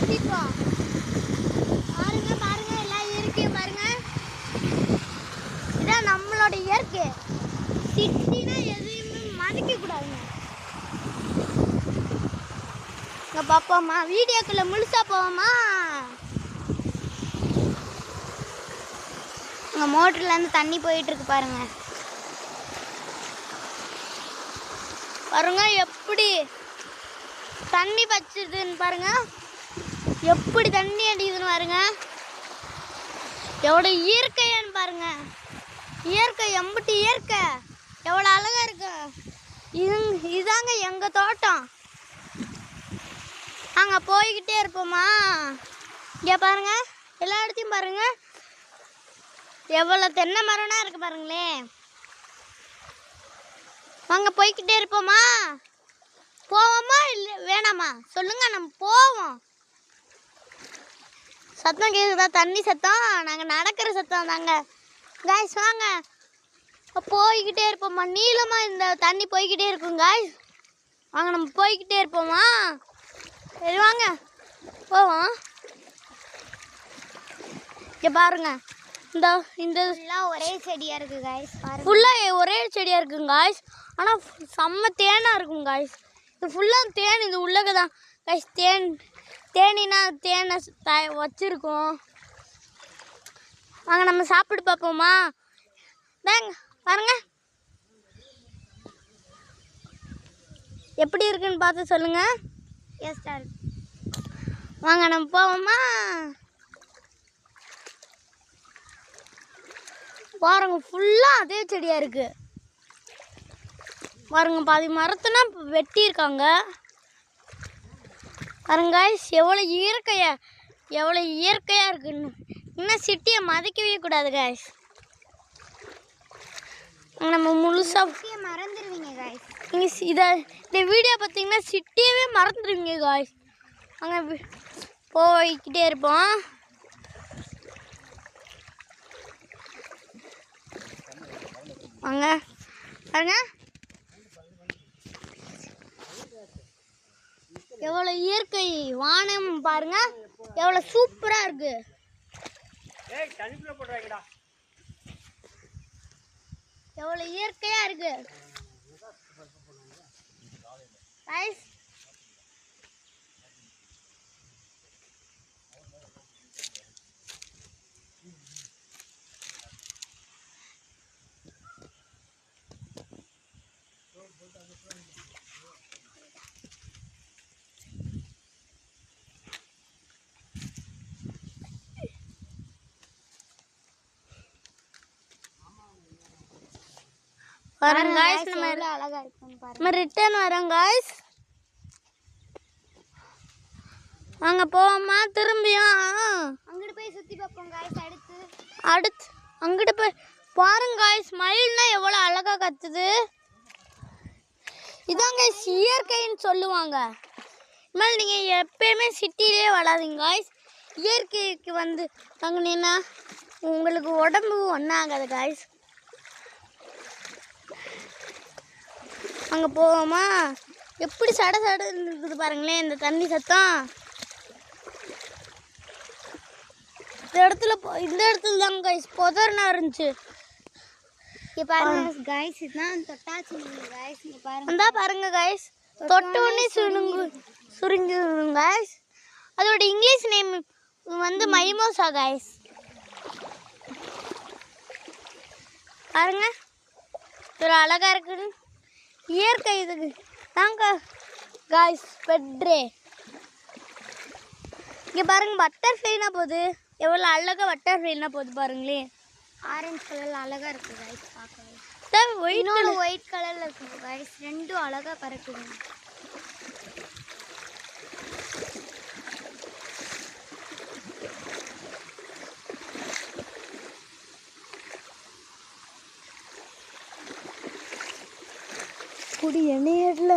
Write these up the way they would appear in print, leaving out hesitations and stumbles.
ரசிப்போம். பாருங்க பாருங்க எல்லாம் இயற்கையும் பாருங்க. இதான் நம்மளோட இயற்கை. சிட்டினா எதையுமே மதிக்க கூடாதுங்க. இங்க பாப்போமா, வீடியோக்குள்ள முழுசா போவோமா? இங்க மோட்டர்ல இருந்து தண்ணி போயிட்டு இருக்கு பாருங்க. பாருங்க எப்படி தண்ணி பச்சுதுன்னு பாருங்க. எப்படி தண்ணி அடிக்குதுன்னு பாருங்க. எவ்வளோ இயற்கையான்னு பாருங்க. இயற்கை எம்பிட்டு இயற்கை எவ்வளோ அழகா இருக்கு. இதாங்க எங்க தோட்டம். அங்கே போய்கிட்டே இருப்போமா? இங்கே பாருங்க, எல்லா இடத்தையும் பாருங்க. எவ்வளோ தென்னை மரம்னா இருக்கு பாருங்களேன். வாங்க போய்கிட்டே இருப்போமா? போவோமா இல்லை வேணாமா சொல்லுங்க, நம்ம போவோம். சத்தம் கேட்குதா? தண்ணி சத்தம். நாங்கள் நடக்கிற சத்தம் தாங்க காய்ஸ். வாங்க போய்கிட்டே இருப்போமா? நீளமாக இந்த தண்ணி போய்கிட்டே இருக்கும் காய்ஸ். வாங்க நம்ம போய்கிட்டே இருப்போமா? சரி வாங்க போவோம். இங்கே பாருங்க, இந்த ஒரே செடியாக இருக்குது காய்ஸ். ஃபுல்லாக ஒரே செடியாக இருக்குங்க காய்ஸ். ஆனால் செம்ம தேனாக இருக்கும் காய்ஸ். இது ஃபுல்லாக தேன். இது உள்ளக தான் காய்ஸ். தேனினா தேனை வச்சுருக்கோம். வாங்க நம்ம சாப்பிட்டு பார்ப்போமா? தாங்க பாருங்க எப்படி இருக்குன்னு பார்த்து சொல்லுங்க. Yes sir. வாங்க நம்ம போவோமா? பாருங்க ஃபுல்லாக அதே செடியாக இருக்குது பாருங்க. பாதி மரத்துனா வெட்டியிருக்காங்க பாருங்க காய்ஸ். எவ்வளோ இயற்கையாக இருக்குன்னு. இன்னும் சிட்டியை மதிக்கவே கூடாது காய்ஸ். நம்ம முழுசாக மறந்துடுவீங்க காய்ஸ். நீங்கள் இந்த வீடியோ பார்த்தீங்கன்னா சிட்டியவே மறந்துடுவீங்க காய்ஸ். அங்கே போய்கிட்டே இருப்போம். வாங்க பாருங்க எவ்வளோ இயற்கை. வானம் பாருங்க எவ்வளோ சூப்பராக இருக்கு. எவ்வளோ இயற்கையாக இருக்கு guys. வரோம் गाइस. நம்ம அழகா இருக்குன்னு பாருங்க. நம்ம ரிட்டர்ன் வரோம் गाइस. வாங்க போவோமா? திரும்பியும் அங்கட போய் சுத்தி பார்ப்போம் गाइस. அடுத்து அங்கட போய் பாருங்க गाइस. மயில்னா எவ்வளவு அழகா கத்துது. இதான் गाइस இயற்கைன்னு சொல்லுவாங்க. இனிமேல் நீங்க எப்பயுமே சிட்டிலே வளாதீங்க गाइस. இயற்கைக்கு வந்து தங்குனீனா உங்களுக்கு உடம்பு ஒண்ணாகாது गाइस. அங்கே போவோமா? எப்படி சட சடன்னு இருக்குது பாருங்களேன் இந்த தண்ணி சத்தம். இந்த இடத்துல தான் கைஸ் புதர்னா இருந்துச்சு. இங்கே பாருங்க கைஸ், இதுதான் தொட்டாச்சி கைஸ். இங்கே பாருங்க, அந்த பாருங்க கைஸ், தொட்ட உடனே சுருங்குது கைஸ். அதோட இங்கிலீஷ் நேம் வந்து மைமோசா கைஸ். பாருங்க ஒரு அழகா இருக்குன்னு இயற்கை. இதுக்கு தாங்க காய்ஸ் பெட்ரே. இங்கே பாருங்க பட்டர்ஃப்ளைனா போகுது. எவ்வளோ அழகாக பட்டர்ஃப்ளைனா போகுது பாருங்களேன். ஆரஞ்சு கலரில் அழகாக இருக்குது காய்ஸ் பார்க்கவே. ஒயிட் கலரில் இருக்குது காய்ஸ். ரெண்டும் அழகாக பறக்குது. குடி எண்ணெயில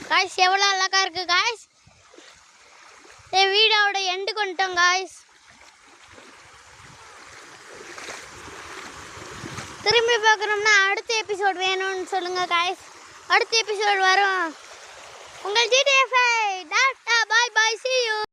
காய்ஸ் எவ்வளோ அழகா இருக்கு காய்ஸ். வீடியோட எண்டு கொண்டுட்டோம் காய்ஸ். திரும்பி பார்க்கணும்னா அடுத்த எபிசோட் வேணும்னு சொல்லுங்கள் காய்ஸ். அடுத்த எபிசோட் வரும்.